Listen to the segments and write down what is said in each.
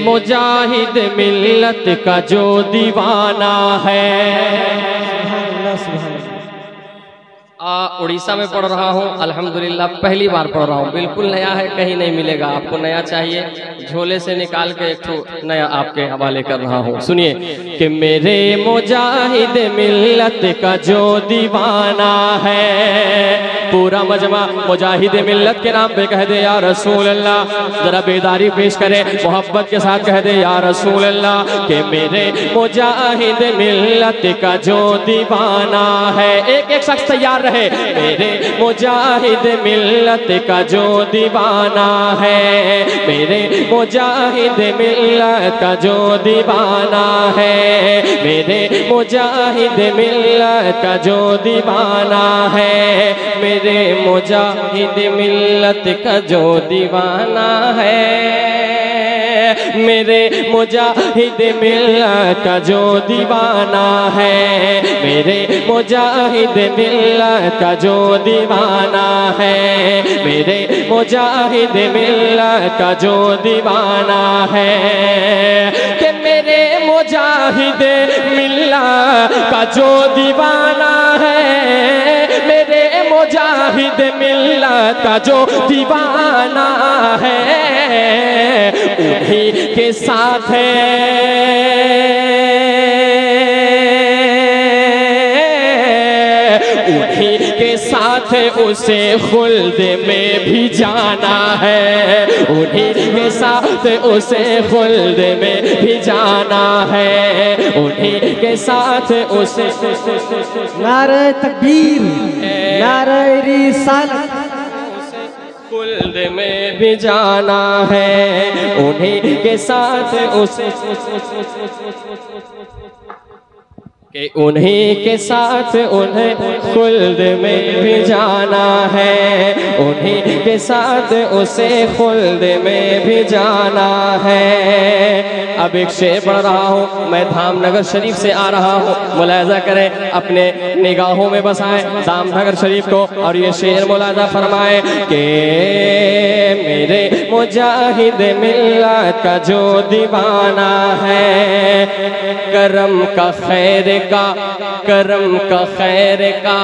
मुजाहिद मिल्लत का जो दीवाना है। उड़ीसा में पढ़ रहा हूँ, अल्हम्दुलिल्लाह पहली बार पढ़ रहा हूँ, बिल्कुल नया है, कहीं नहीं मिलेगा आपको। नया चाहिए झोले से निकाल के एक ठो नया आपके हवाले कर रहा हूँ। सुनिए कि मेरे मुजाहिद मिल्लत का जो दीवाना है, पूरा मजमा मुजाहिद मिल्लत के नाम पे कह दे या रसूल अल्लाह। जरा बेदारी पेश करे, मोहब्बत के साथ कह दे या रसूल अल्लाह कि मेरे मुजाहिद मिल्लत का जो दीवाना है। एक एक शख्स तैयार रहे। मेरे मुजाहिद मिल्लत का जो दीवाना है, मेरे मुजाहिद मिल्लत का जो दीवाना है, मेरे मुजाहिद मिल्लत का जो दीवाना है, मेरे मुजाहिद मिल्लत का जो दीवाना है, मेरे मुजाहिद मिल्लत का जो दीवाना है, मेरे मुजाहिद मिल्लत का जो दीवाना है, मेरे मुजाहिद मिल्लत का जो दीवाना है, कि मेरे मुजाहिद मिल्लत का जो दीवाना है, मेरे मुजाहिद मिल्लत का जो दीवाना है, उन्हीं के साथ है, उन्हीं के साथ उसे खुल्द में भी जाना है, उन्हीं के साथ उसे खुल्द में भी जाना है, उन्हीं के साथ उसे नारे तकबीर, नारे रिसालत, खुल्द में भी जाना है, उन्हीं के साथ उसे कि उन्हीं के साथ उन्हें खुल्द में भी जाना है, उन्हीं के साथ उसे खुल्द में भी जाना है। अब एक शेर पढ़ रहा हूँ, मैं धामनगर शरीफ से आ रहा हूँ, मुलाहिजा करें, अपने निगाहों में बसाएं धामनगर शरीफ को, और ये शेर मुलाहिजा फरमाए कि मेरे मुजाहिद मिल्लत का जो दीवाना है, करम का खैर का, करम का खैर का,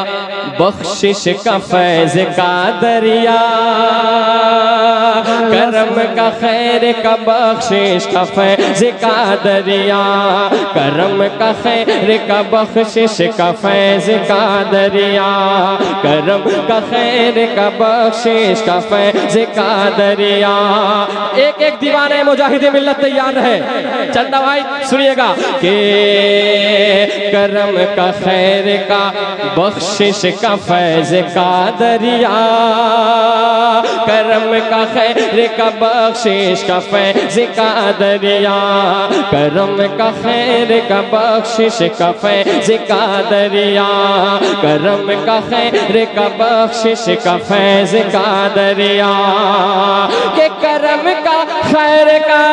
बख्शिश का फैज का दरिया, करम का खैर का, बख्शिश का फैज का दरिया, करम का खैर का, बख्शिश का फैज का दरिया, करम का खैर का, बख्शिश का फैज का दरिया। एक एक दीवाने मुजाहिद मिल्लत तैयार है। चंदा भाई सुनिएगा कि करम का खैर का, बख्शिश का फैज का दरिया, करम का खैर का, बख्शिश का फैज का दरिया, करम का खैर का, बख्शिश का फैज का दरिया, करम का खैर का, बख्शिश का फैज का दरिया, के करम का खैर का,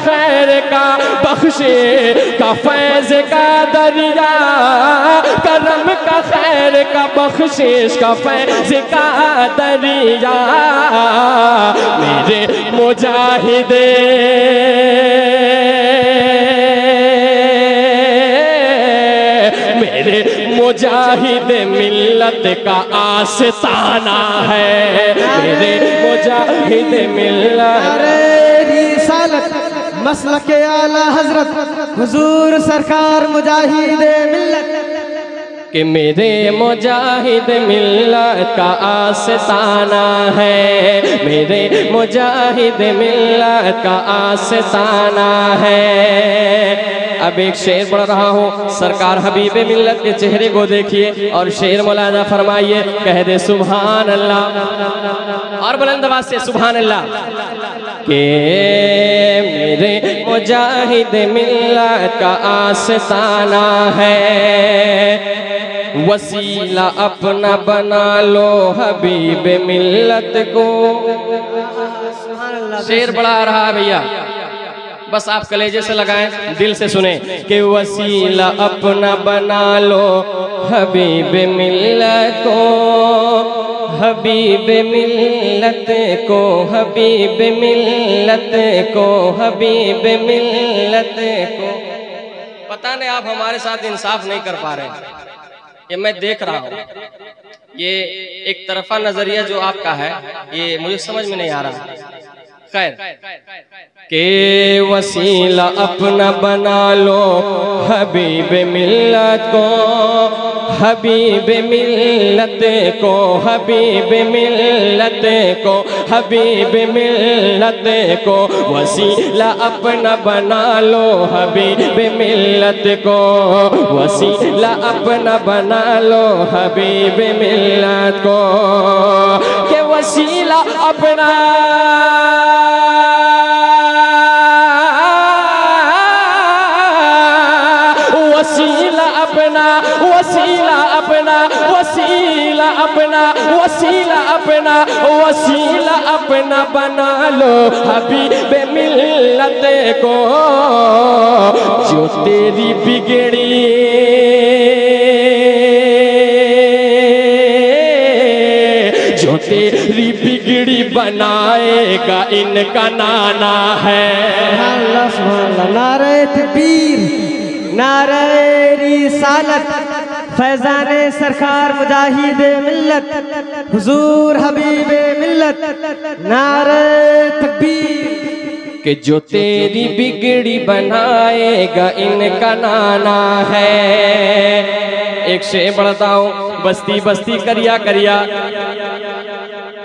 खैर का, बख्शिश का फैज का दरिया, करम का खैर का, बख्शिश का फैज का दरिया, मेरे मुजाहिद मेरे मुजाहिद मिल्लत का आस्ताना है, मेरे मुजाहिद मिल्लत मसलक आला हजरत हुजूर सरकार मुजाहिद मिल्लत, कि मेरे मुजाहिद मिल्लत का आस्ताना है, मेरे मुजाहिद मिल्लत का आस्ताना है। अब एक शेर पढ़ रहा हूँ, सरकार हबीब मिल्लत के चेहरे को देखिए और शेर मुलाहिजा फरमाइए, कह दे सुभान अल्लाह, और बुलंद आवाज से सुभान अल्लाह, के मेरे मुजाहिद मिल्लत का आस्ताना है, वसीला अपना बना लो हबीब मिल्लत को। शेर बड़ा आ रहा है भैया, बस आप कलेजे से लगाएं, दिल से सुने कि वसीला अपना बना लो हबीब मिल्लत को, हबीब मिल्लत को, हबीब मिल्लत को, हबीब मिल्लत को। पता नहीं आप हमारे साथ इंसाफ नहीं कर पा रहे, ये मैं देख रहा हूँ। ये एक तरफा नजरिया जो आपका है ये मुझे समझ में नहीं आ रहा। खैर, के वसीला अपना बना लो हबीब मिल्लत को, हबीब मिल्लत को, हबीब मिल्लत को, हबीब मिल्लत को। वसीला अपना बना लो हबीब मिल्लत को, वसीला अपना बना लो हबीब मिल्लत को। के वसीला अपना वसीला अपना, वसीला अपना, वसीला अपना, वसीला अपना, वसीला अपना बना लो हबीब मिल्लत को। जो तेरी बिगड़ी जो तेरी बिगड़ी बनाएगा इनका नाना है। नारे तकबीर, नारे रिसालत, फैजाने सरकार मुजाहिद मिल्लत, हुजूर हबीब मिल्लत, नारे तकबीर। कि जो तेरी बिगड़ी बनाएगा इनका नाना है। एक शेर बढ़ता हूँ, बस्ती बस्ती करिया करिया,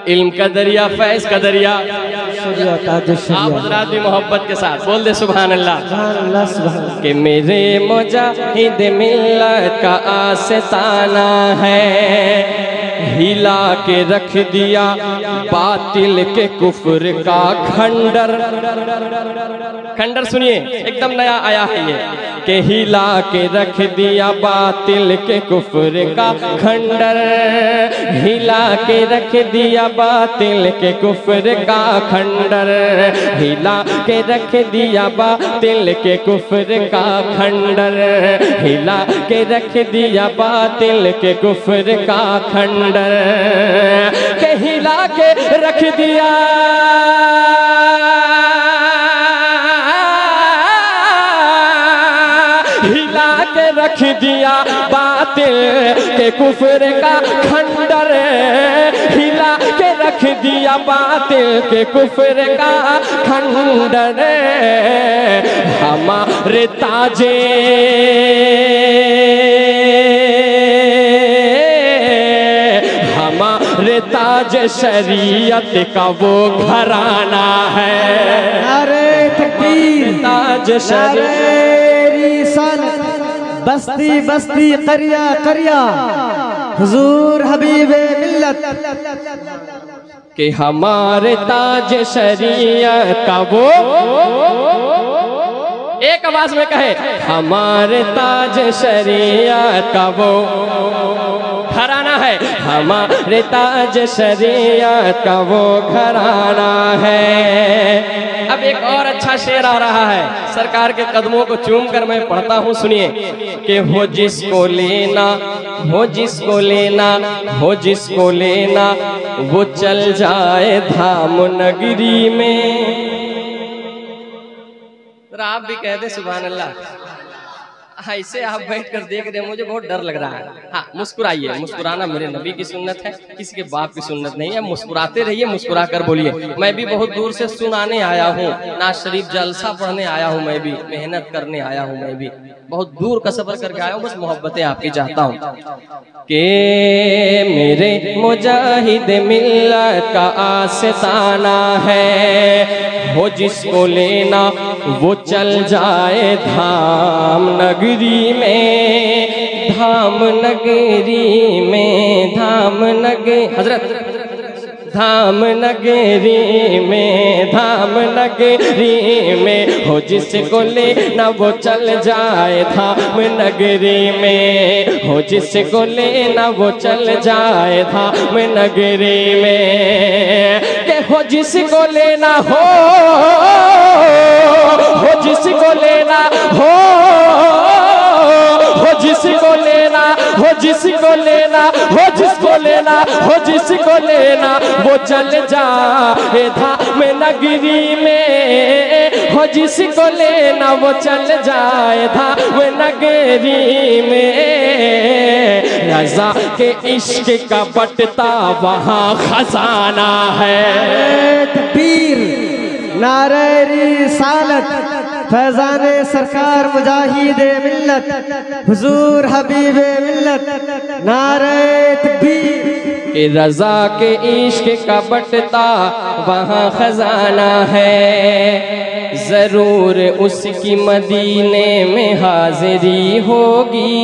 इल्म का दरिया फैज का दरिया। आप हज़रात भी मोहब्बत के साथ बोल दे सुभान अल्लाह। कि मेरे मुजाहिद मिल्लत का आस्ताना है, हिला के रख दिया बातिल के कुफ्र का खंडर। खंडर सुनिए, एकदम नया आया है ये, कि हिला के रख दिया बातिल के कुफ्र का खंडर, हिला के रख दिया बातिल के कुफ्र का खंडर, हिला के रख दिया बातिल के कुफ्र का खंडर, हिला के रख दिया बातिल के कुफ्र का खंडर, के हिला के रख दिया हिला के रख दिया बातिल के कुफ्र का खंडर, हिला के रख दिया बातिल के कुफ्र का खंडर। हमारे ताजे हमारे ताज शरीयत का वो घराना है। नारे तकबीर, ताज शरीयत, बस्ती बस्ती करिया करिया, हुजूर हबीब मिल्लत। कि हमारे ताज शरीयत का वो, एक आवाज में कहे, हमारे ताज शरीयत का वो घराना है, हमारे ताज शरीयत का वो घराना है। अब एक और अच्छा शेर आ रहा है, सरकार के कदमों को चूम कर मैं पढ़ता हूँ, सुनिए। कि हो जिसको लेना, हो जिसको लेना, हो जिसको लेना, वो चल जाए धाम नगरी में। आप भी कह दे सुभान अल्लाह। ऐसे आप बैठ कर देख रहे हैं, मुझे बहुत डर लग रहा है। हाँ, मुस्कुराइए, मुस्कुराना मेरे नबी की सुन्नत है, किसी के बाप की सुन्नत नहीं है। मुस्कुराते रहिए, मुस्कुरा कर बोलिए। मैं भी बहुत दूर से सुनाने आया हूँ, नाज शरीफ जलसा पढ़ने आया हूँ, मैं भी मेहनत करने आया हूँ, मैं भी बहुत दूर का सफर करके आया हूँ, बस मोहब्बतें आपकी चाहता हूँ। कि मेरे मुजाहिद मिल्लत का आस्ताना है, हो जिसको लेना वो चल जाए धाम नगरी में, धाम नगरी में, धाम नगरी। हजरत धाम नगरी में, धाम नगरी में हो जिसको लेना वो चल जाए। धाम नगरी में हो जिसको लेना वो चल जाए। धाम नगरी में के हो जिसको लेना हो जिसको लेना हो जिसको लेना हो जिसको लेना हो जिसको लेना हो जिसको लेना वो चल जाए। धाम नगरी में हो जिसको लेना वो चल जाए। धाम नगरी में रज़ा के इश्क का बटता वहाँ खजाना है। तकबीर, नारे रिसालत, फैज़ाने सरकार मुजाहिदे मिल्लत, हुजूर हबीबे मिल्लत, नारे तकबीर। कि रज़ा के इश्क का बटता वहाँ खजाना है, ज़रूर उसकी मदीने में हाज़िरी होगी।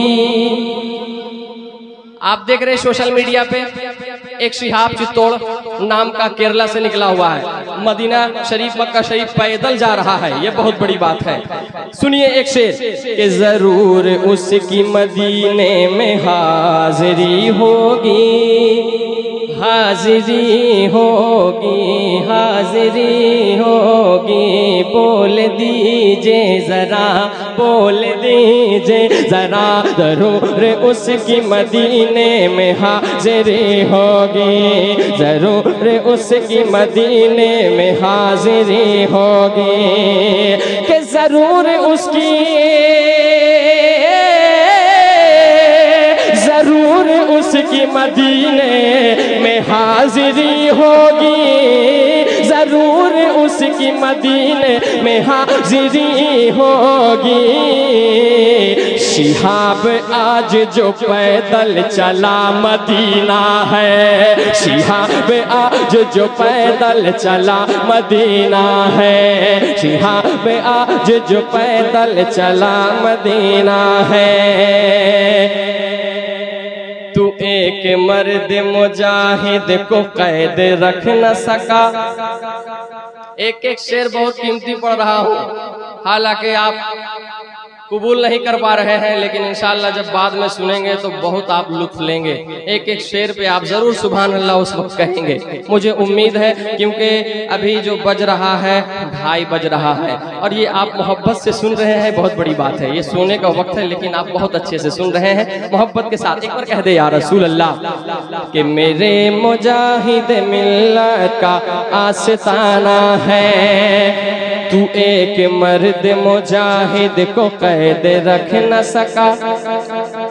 आप देख रहे हैं सोशल मीडिया पे एक शिहाब चित्तौड़ नाम का केरला से निकला हुआ है, मदीना शरीफ मक्का शरीफ पैदल जा रहा है। ये बहुत बड़ी बात है। सुनिए एक शेर कि जरूर उसकी मदीने में हाजिरी होगी, हाजिरी होगी, हाजिरी होगी। बोल दीजिए जरा, बोल दीजिए जरा, जरूर उसकी मदीने में हाजिरी होगी, जरूर उसकी मदीने में हाजिरी होगी। कि जरूर उसकी, जरूर उसकी मदीने में हाजिरी होगी, जरूर उसकी मदीने में हाजिरी होगी। शिहाब आज जो पैदल चला मदीना है, शिहाब आज जो पैदल चला मदीना है, शिहाब आज जो पैदल चला मदीना है। तू एक मर्द मुजाहिद को कैद रख न सका। एक एक शेर बहुत कीमती पढ़ रहा हूँ, हालांकि आप कबूल नहीं कर पा रहे हैं, लेकिन इंशाअल्लाह जब बाद में सुनेंगे तो बहुत आप लुत्फ लेंगे। एक एक शेर पे आप जरूर सुभान अल्लाह उस वक्त कहेंगे, मुझे उम्मीद है, क्योंकि अभी जो बज रहा है 2:30 बज रहा है और ये आप मोहब्बत से सुन रहे हैं, बहुत बड़ी बात है। ये सोने का वक्त है लेकिन आप बहुत अच्छे से सुन रहे हैं मोहब्बत के साथ। एक बार कह दे या रसूल अल्लाह कि मेरे मुजाहिद मिल्लत का आस्ताना है, तू एक मर्द मुजाहिद को कैद रख न सका,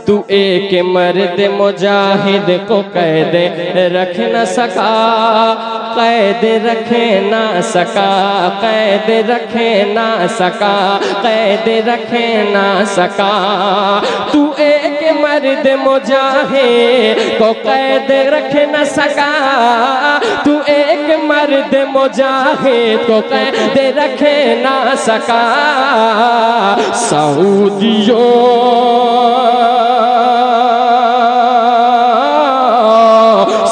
तू एक मर्द मुजाहिद को कैद रख न सका, कैद रखे ना सका, कैद रखे ना सका, कैद रखे ना सका। तू एक मर्द मुजाहिद को कैद रख न सका, तू एक मर्द मुजाहिद को कैद रखे ना सका। सऊदियों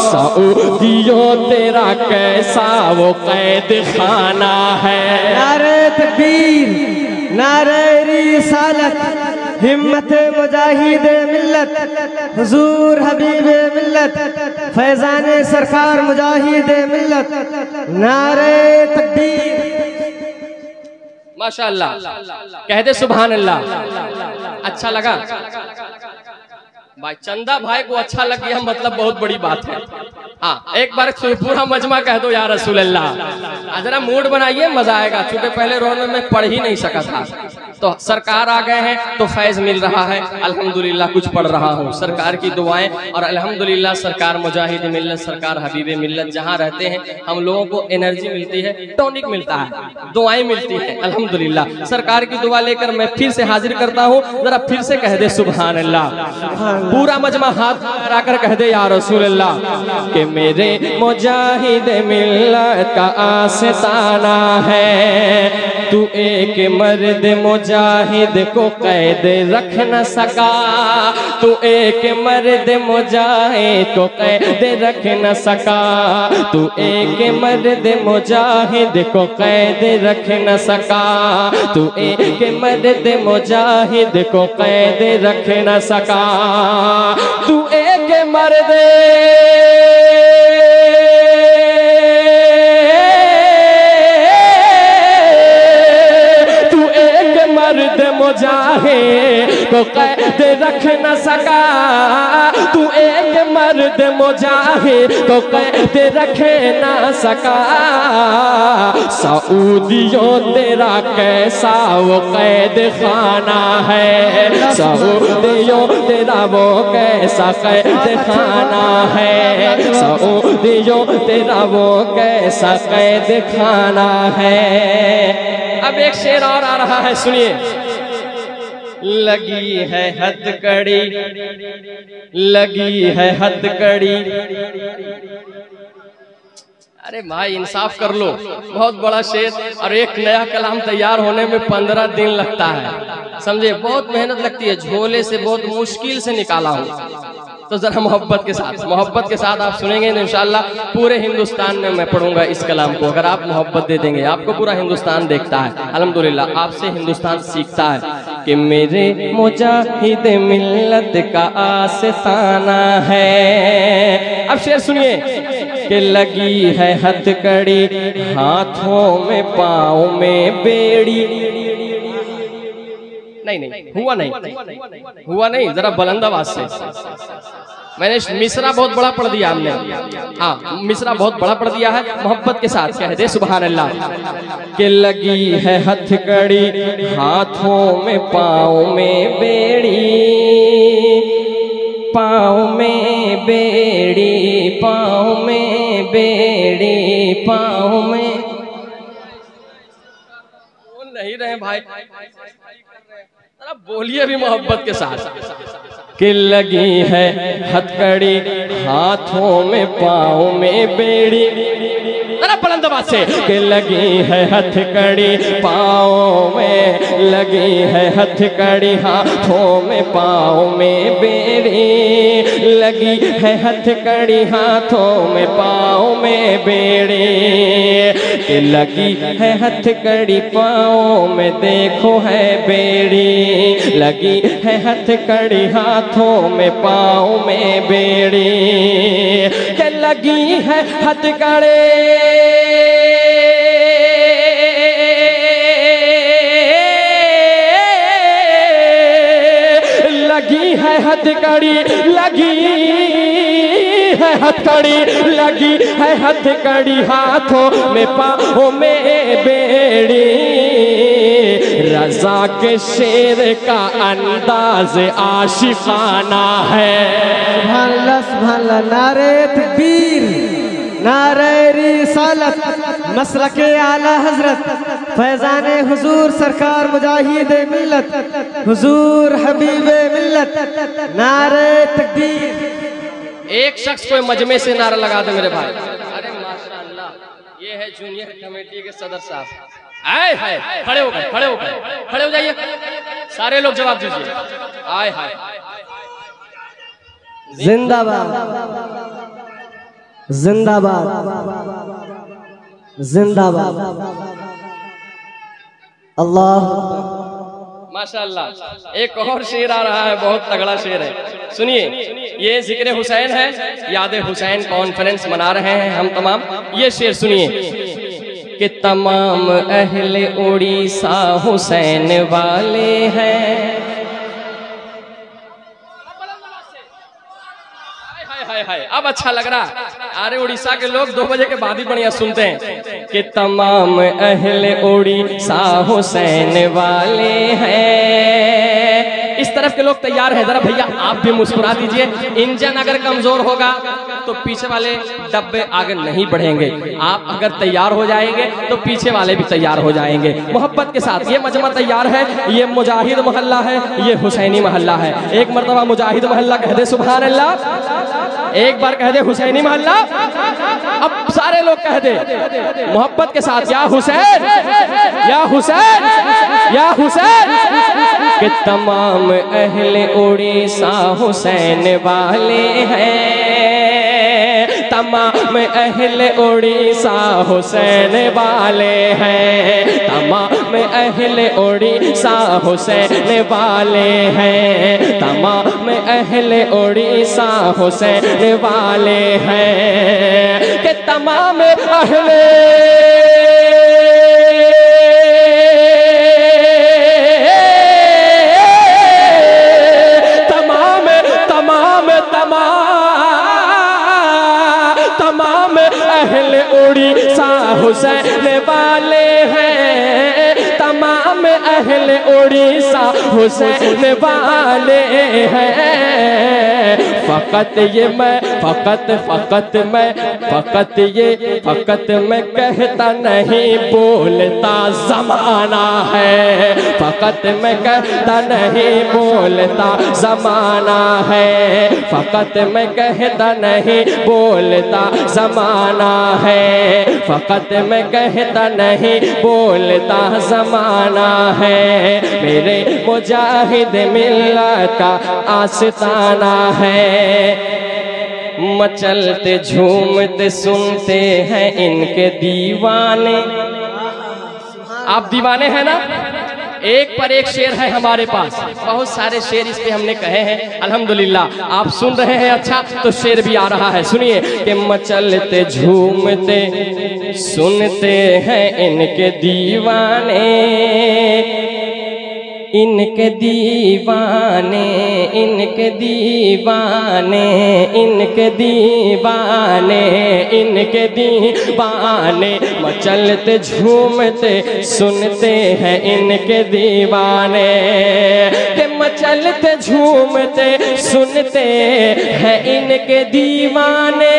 सऊदियों तेरा कैसा वो कैद खाना है। नारे तकबीर, नारे रिसालत, हिम्मत मुजाहिद मिल्लत, हुजूर हबीब मिल्लत, फैज़ाने सरकार मुजाहिद मिल्लत, नारे तकबीर। माशाअल्लाह, कह दे सुभान अल्लाह। अच्छा लगा भाई, चंदा भाई को अच्छा लग गया मतलब बहुत बड़ी बात है। हाँ, एक बार पूरा मजमा कह दो या रसूल अल्लाह। जरा मूड बनाइए, मजा आएगा। चूंकि पहले रोड में मैं पढ़ ही नहीं सका था, तो सरकार आ गए हैं तो फैज मिल रहा है, अल्हम्दुलिल्लाह कुछ पढ़ रहा हूँ। सरकार की दुआएं और अल्हम्दुलिल्लाह सरकार मुजाहिद मिल्लत, सरकार हबीब मिल्लत जहाँ रहते हैं हम लोगों को एनर्जी मिलती है, टॉनिक मिलता है, दुआएं मिलती है। अल्हम्दुलिल्लाह सरकार की दुआ लेकर मैं फिर से हाजिर करता हूँ। जरा फिर से कह दे सुभान अल्लाह। पूरा मजमा हाथ लगाकर कह दे या रसूल अल्लाह कि मेरे मुजाहिद मिल्लत का आस्ताना है, तू एक मर्द मुजाहिद मुजाहिद को कैद रख न सका, तू एक मर्द मुजाहिद को कैद रख न सका, तू एक मर्द मुजाहिद को कैद रख न सका, तू एक मर्द मुजाहिद को कैद रख न सका, तू एक मर्द मुजाहिद को कैद रख न सका, तू एक मर्द मुजाहिद को कैद रख न सका, सऊदियों तेरा कैसा वो कैद खाना है, सऊदियों तेरा वो कैसा कैद खाना है, सऊदियों तेरा वो कैसा कैद खाना है। अब एक शेर और आ रहा है, सुनिए। लगी है हथकड़ी, लगी है हथकड़ी। अरे भाई इंसाफ कर लो, बहुत बड़ा शेर और एक नया कलाम तैयार होने में 15 दिन लगता है, समझे, बहुत मेहनत लगती है, झोले से बहुत मुश्किल से निकाला हूँ। तो जरा मोहब्बत के साथ आप सुनेंगे तो इंशाल्लाह पूरे हिंदुस्तान में मैं पढ़ूंगा इस कलाम को। अगर आप मोहब्बत दे देंगे, आपको पूरा हिंदुस्तान देखता है, अल्हम्दुलिल्लाह आपसे हिंदुस्तान सीखता है कि मेरे मुजाहिद मिल्लत का आस्ताना है। अब शेर सुनिए कि लगी है हथकड़ी, हाथों में पाँव में बेड़ी। नहीं हुआ नहीं, जरा बुलंद आवाज से। मैंने मिसरा बहुत बड़ा पढ़ दिया हमने, हाँ मिसरा बहुत बड़ा पढ़ दिया है, मोहब्बत के साथ कह दे सुभान अल्लाह। कि लगी है हथकड़ी, हाथों में पाँव में बेड़ी, पाँव में बेड़ी, पाँव में बेड़ी, पाँव में नहीं रहे भाई, बोलिए भी मोहब्बत के साथ। कि लगी है हथकड़ी, हाथों में पाँव में बेड़ी, बुलंद आवाज से। कि लगी है हथकड़ी, पाँव में लगी है हथकड़ी, हाथों में पाँव में बेड़ी, लगी है हथकड़ी, हाथों में पाँव में बेड़ी। कि लगी है हथकड़ी, पाँव में देखो है बेड़ी, लगी है हथकड़ी, हाथों में पाँव में बेड़ी। कि लगी है हथकड़ी, लगी है हथकड़ी, लगी है हथकड़ी, लगी है हथकड़ी, हाथों में पाँव में बेड़ी। रज़ा के शेर का अंदाज आशिकाना है। सुभान अल्लाह, सुभान अल्लाह। नारे तकबीर, नारे रिसालत, मसलके आला हजरत फैजान हुजूर सरकार मुजाहिद मिल्लत, हुजूर हबीब मिल्लत, नारे तकबीर। एक शख्स कोई मजमे से नारा लगा दे मेरे भाई। अरे माशाअल्लाह, ये है जूनियर कमेटी के सदर साहब। आए हाय, खड़े हो गए, खड़े हो जाइए, सारे लोग जवाब दीजिए। आए हाय, जिंदाबाद, जिंदाबाद, जिंदाबाद, अल्लाह। माशाअल्लाह। एक और शेर आ रहा है, बहुत तगड़ा शेर है, सुनिए। ये जिक्र हुसैन है, याद हुसैन कॉन्फ्रेंस मना रहे हैं हम तमाम। ये शेर सुनिए कि तमाम अहले उड़ीसा हुसैन वाले हैं। अब अच्छा लग रहा। अरे उड़ीसा के लोग 2 बजे के बाद ही बढ़िया सुनते हैं कि तमाम अहले उड़ीसा हुसैन वाले हैं। इस तरफ के लोग तैयार हैं, जरा भैया आप भी मुस्कुरा दीजिए। इंजन अगर कमजोर होगा तो पीछे वाले डब्बे आगे नहीं बढ़ेंगे। आप अगर तैयार हो जाएंगे तो पीछे वाले भी तैयार हो जाएंगे। मोहब्बत के साथ ये मजमा तैयार है। ये मुजाहिद मोहल्ला है, ये हुसैनी मोहल्ला है। एक मरतबा मुजाहिद मोहल्ला कह दे सुभान अल्लाह। एक बार कह दे हुसैनी मोहल्ला, अब सारे लोग कह दे मोहब्बत के साथ, या हुसैन या हुसैन या हुसैन। कि तमाम अहले उड़ीसा हुसैन वाले हैं, तमाम अहले उड़ीसा हुसैन वाले हैं, तमाम अहले उड़ीसा हुसैन वाले हैं, तमाम अहले उड़ीसा हुसैन वाले हैं। कि तमाम अहले अहले उड़ीसा हुसैन वाले हैं, तमाम अहले उड़ीसा हुसैन वाले हैं। फकत ये मैं फकत मैं कहता नहीं बोलता ज़माना है, फकत मैं कहता नहीं बोलता ज़माना है, फकत मैं कहता नहीं बोलता ज़माना है, फकत मैं कहता नहीं बोलता ज़माना है। मेरे मुजाहिद मिल्लत का आस्ताना है, मचलते झूमते सुनते हैं इनके दीवाने। आप दीवाने हैं ना? एक पर एक शेर है हमारे पास, बहुत सारे शेर इस पे हमने कहे हैं अल्हम्दुलिल्लाह। आप सुन रहे हैं अच्छा, तो शेर भी आ रहा है, सुनिए। कि मचलते झूमते सुनते हैं इनके दीवाने, इनके दीवाने, इनके दीवाने, इनके दीवाने, इनके दीवाने। मचलते झूमते सुनते हैं इनके दीवाने, कि मचलते झूमते सुनते हैं इनके दीवाने,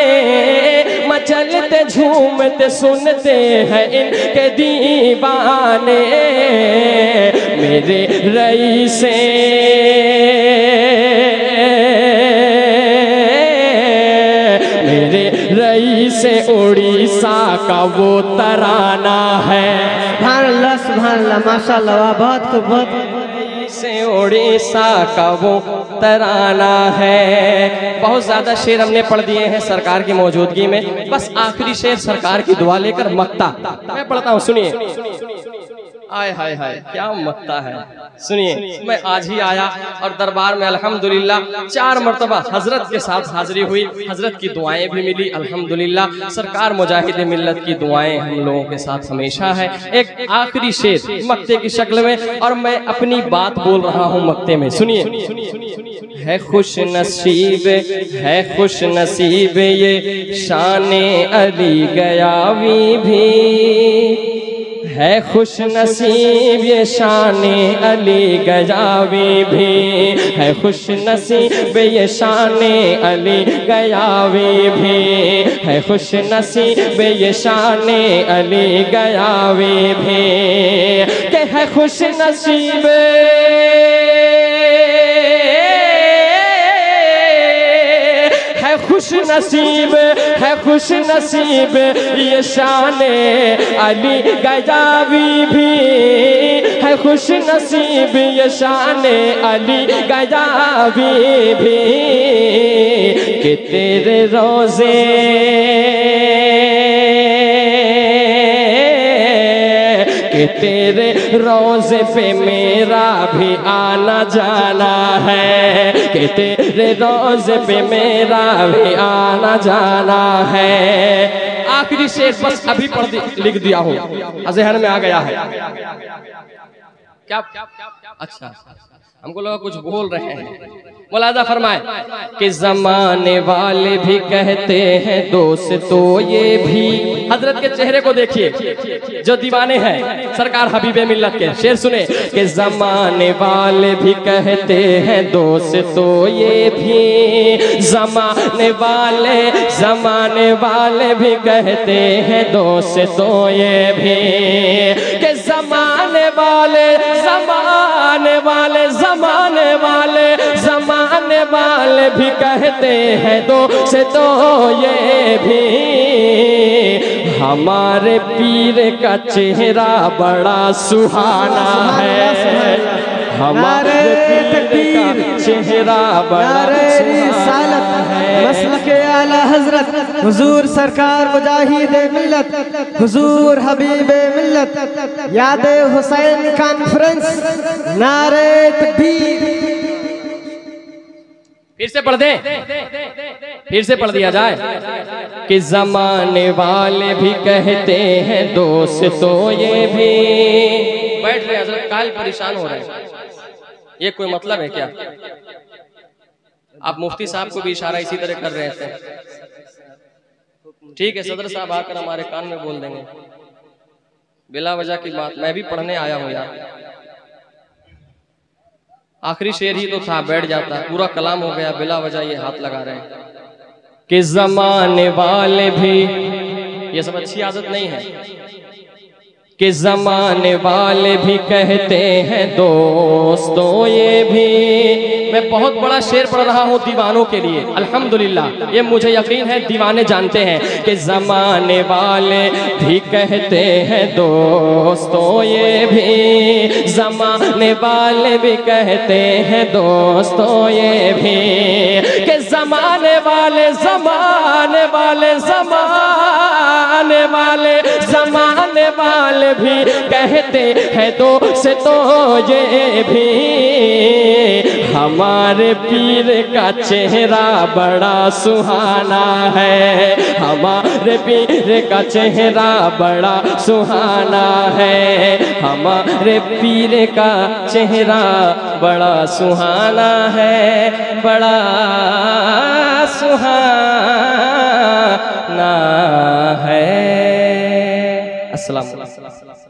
मचलते झूमते सुनते हैं इनके दीवाने। मेरे रईसे मेरे रईसे उड़ीसा का वो तराना है। सुभान अल्लाह माशाअल्लाह, बहुत खूब, बहुत से उड़ीसा का वो तराना है। बहुत ज्यादा शेर हमने पढ़ दिए हैं सरकार की मौजूदगी में, बस आखिरी शेर सरकार की दुआ लेकर मक्ता मैं पढ़ता हूँ, सुनिए। आय हाय हाय क्या मक्ता है, सुनिए। मैं आज ही आया और दरबार में अल्हम्दुलिल्लाह 4 मरतबा हजरत के साथ हाजिरी हुई, हजरत की दुआएं भी मिली अल्हम्दुलिल्लाह। सरकार मुजाहिद मिल्लत की दुआएं हम लोगों के साथ हमेशा है। एक आखिरी शेर मक्ते की शक्ल में, और मैं अपनी बात बोल रहा हूँ मक्ते में, सुनिए। है खुश नसीब ये शाने अली गयावी भी, है खुश नसीब ये शाने अली गयावी भी, है खुश नसीब ये शाने अली गयावी भी, है खुश नसीब ये शाने अली गयावी भी। के है खुश नसीब खुश नसीब, है खुश नसीब ये शाने अली गयावी भी, है खुश नसीब ये शाने अली गयावी भी। कि तेरे रोजे कि तेरे रोज़े पे मेरा भी आना जाना है, कि तेरे रोज़े पे मेरा भी आना जाना है। आखिरी शेर बस अभी लिख दिया हूँ, ज़हन में आ गया है। क्या अच्छा हमको लगा कुछ बोल रहे हैं। मुलाजा फरमाए कि ज़माने वाले भी कहते हैं दोस्त तो ये भी। हजरत के चेहरे को देखिए जो दीवाने हैं सरकार हबीबे मिल्लत के। शेर सुने कि ज़माने वाले भी कहते हैं दोस्त तो ये भी, ज़माने वाले भी कहते हैं दोस्त तो ये भी, कि ज़माने वाले जमाने वाले भी कहते हैं दोस्तों ये भी, हमारे पीर का चेहरा बड़ा सुहाना है, हमारे पीर का चेहरा बड़ा सुहाना है। मसलके आला हजरत हुजूर सरकार मुजाहिद मिल्लत हुजूर हबीब मिल्लत याद हुसैन कॉन्फ्रेंस नारे तकबीर। फिर से पढ़ दें, फिर से पढ़ दिया जाए कि जमाने वाले भी कहते हैं दोस्तों ये भी। बैठ रहे हजरत, काल परेशान हो रहे हैं, ये कोई मतलब है क्या? आप मुफ्ती साहब को भी इशारा इसी तरह कर रहे थे। ठीक है, सदर साहब आकर हमारे कान में बोल देंगे बिला वजह की बात। मैं भी पढ़ने आया हूँ यार, आखिरी शेर ही तो था, बैठ जाता, पूरा कलाम हो गया, बिला वजह ये हाथ लगा रहे हैं कि जमाने वाले भी, ये सब अच्छी आदत नहीं है कि जमाने वाले भी कहते हैं दोस्तों ये भी। मैं बहुत बड़ा शेर पढ़ रहा हूँ दीवानों के लिए, अल्हम्दुलिल्लाह, ये मुझे यकीन है दीवाने जानते हैं कि जमाने वाले भी कहते हैं दोस्तों ये भी, जमाने वाले भी कहते हैं दोस्तों ये भी, कि जमाने वाले जमाने वाले जमाने वाले जमाने वाले भी कहते हैं दोस्तों ये भी, हमारे पीर का चेहरा बड़ा सुहाना है, हमारे पीर का चेहरा बड़ा सुहाना है, हमारे पीर का चेहरा बड़ा सुहाना है, बड़ा सुहाना है। अस्सलाम वालेकुम।